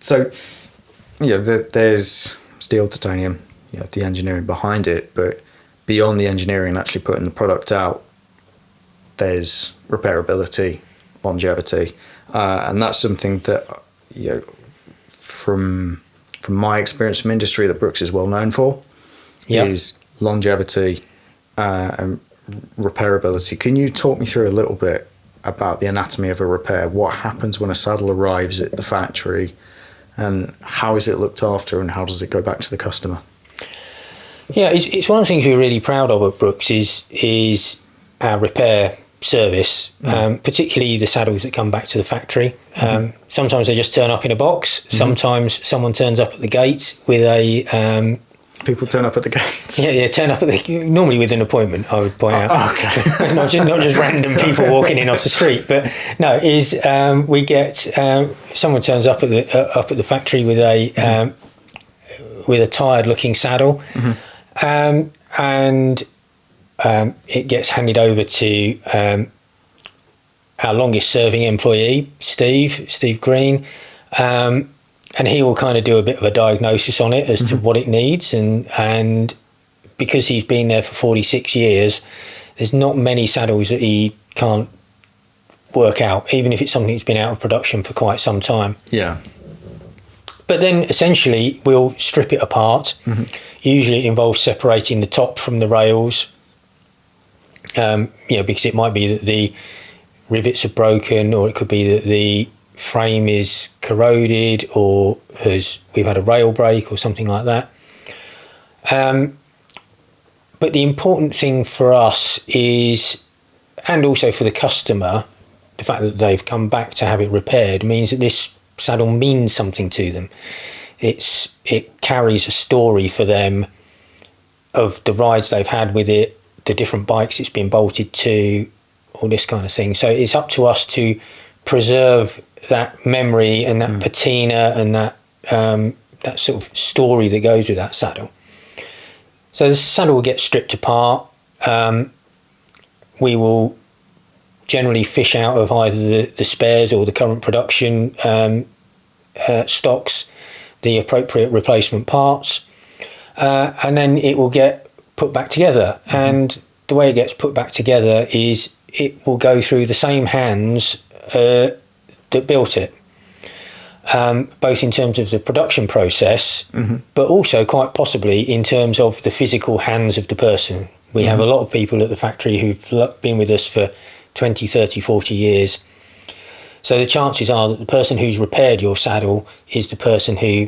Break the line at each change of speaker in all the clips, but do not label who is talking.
So, there's steel, titanium, the engineering behind it, but beyond the engineering and actually putting the product out, there's repairability, longevity, and that's something that, from my experience from industry, that Brooks is well known for, is longevity and repairability. Can you talk me through a little bit about the anatomy of a repair? What happens when a saddle arrives at the factory, and how is it looked after, and how does it go back to the customer?
Yeah, it's one of the things we're really proud of at Brooks is our repair service, particularly the saddles that come back to the factory. Sometimes they just turn up in a box. Sometimes someone turns up at the gate with a...
People turn up at the gates?
Yeah, turn up normally with an appointment, I would point out.
Oh, okay.
not just random people walking in off the street, but no, we get someone turns up at the factory with a tired looking saddle, and it gets handed over to our longest serving employee, Steve Green, and he will kind of do a bit of a diagnosis on it as to what it needs, and because he's been there for 46 years, there's not many saddles that he can't work out, even if it's something that's been out of production for quite some time.
Yeah.
But then essentially we'll strip it apart. Usually it involves separating the top from the rails, because it might be that the rivets are broken, or it could be that the frame is corroded, or we've had a rail break or something like that. But the important thing for us is, and also for the customer, the fact that they've come back to have it repaired means that this saddle means something to them. It carries a story for them of the rides they've had with it, the different bikes it's been bolted to, all this kind of thing. So it's up to us to preserve that memory and that patina and that sort of story that goes with that saddle. So the saddle will get stripped apart. We will generally fish out of either the spares or the current production stocks the appropriate replacement parts, and then it will get put back together. And the way it gets put back together is it will go through the same hands that built it, both in terms of the production process, but also quite possibly in terms of the physical hands of the person. We have a lot of people at the factory who've been with us for 20, 30, 40 years. So the chances are that the person who's repaired your saddle is the person who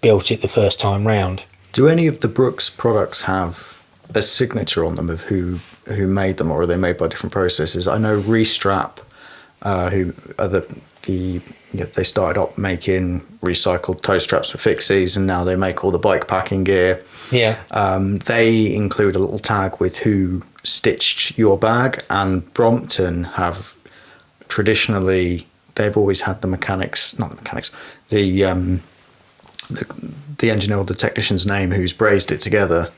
built it the first time round.
Do any of the Brooks products have a signature on them of who made them, or are they made by different processes? I know Restrap, who are they started up making recycled toe straps for fixies, and now they make all the bike packing gear.
Yeah.
They include a little tag with who stitched your bag, and Brompton have traditionally, they've always had the engineer or the technician's name who's brazed it together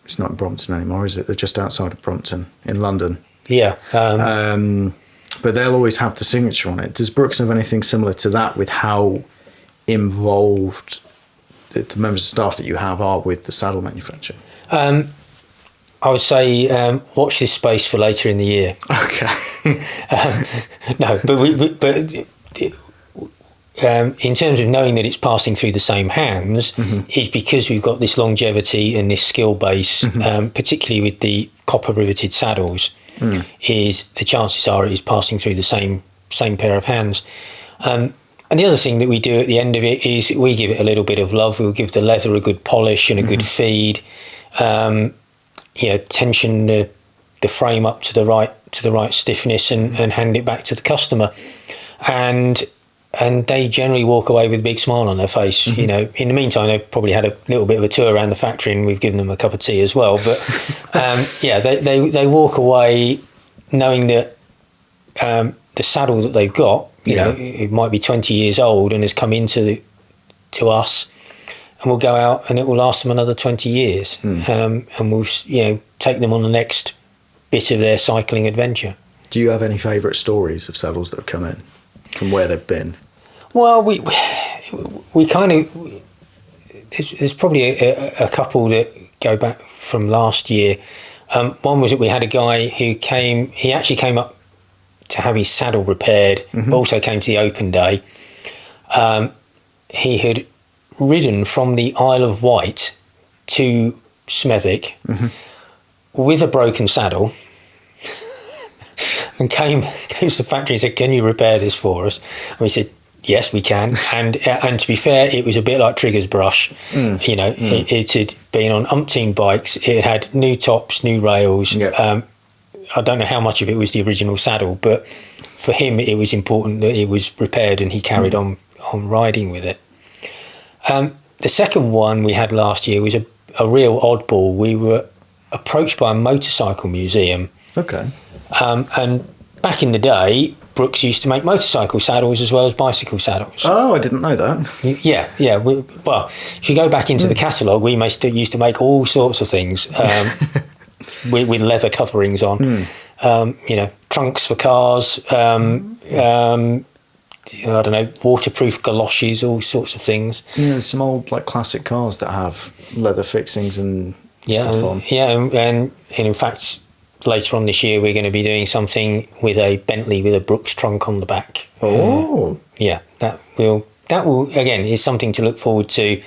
it's not in Brompton anymore, is it? They're just outside of Brompton in London. Yeah. But they'll always have the signature on it. Does Brooks have anything similar to that with how involved the members of staff that you have are with the saddle manufacturer?
I would say watch this space for later in the year.
Okay.
No, but in terms of knowing that it's passing through the same hands, is because we've got this longevity and this skill base, particularly with the copper riveted saddles, is the chances are it is passing through the same pair of hands. And the other thing that we do at the end of it is we give it a little bit of love. We'll give the leather a good polish and a good feed. Tension the frame up to the right stiffness and hand it back to the customer, and they generally walk away with a big smile on their face. In the meantime, they've probably had a little bit of a tour around the factory, and we've given them a cup of tea as well. But they walk away knowing that the saddle that they've got, it might be 20 years old and has come to us. And we'll go out and it will last them another 20 years. And we'll, take them on the next bit of their cycling adventure.
Do you have any favourite stories of saddles that have come in? from where they've been?
Well, we kind of, there's probably a couple that go back from last year. One was that we had a guy who he actually came up to have his saddle repaired, but also came to the open day. He had ridden from the Isle of Wight to Smethwick with a broken saddle and came to the factory and said, "Can you repair this for us?" And we said, "Yes, we can." And to be fair, it was a bit like Trigger's brush. You know, it had been on umpteen bikes. It had new tops, new rails.
Yep.
I don't know how much of it was the original saddle, but for him, it was important that it was repaired and he carried on riding with it. The second one we had last year was a real oddball. We were approached by a motorcycle museum.
Okay.
And back in the day, Brooks used to make motorcycle saddles as well as bicycle saddles.
Oh, I didn't know that.
Yeah. Well, if you go back into the catalogue, we used to make all sorts of things with leather coverings on. You know, trunks for cars, I don't know, waterproof galoshes, all sorts of things.
Yeah, there's some old like classic cars that have leather fixings and stuff on.
Yeah, and in fact, later on this year, we're going to be doing something with a Bentley with a Brooks trunk on the back.
Oh.
Yeah, that will again is something to look forward to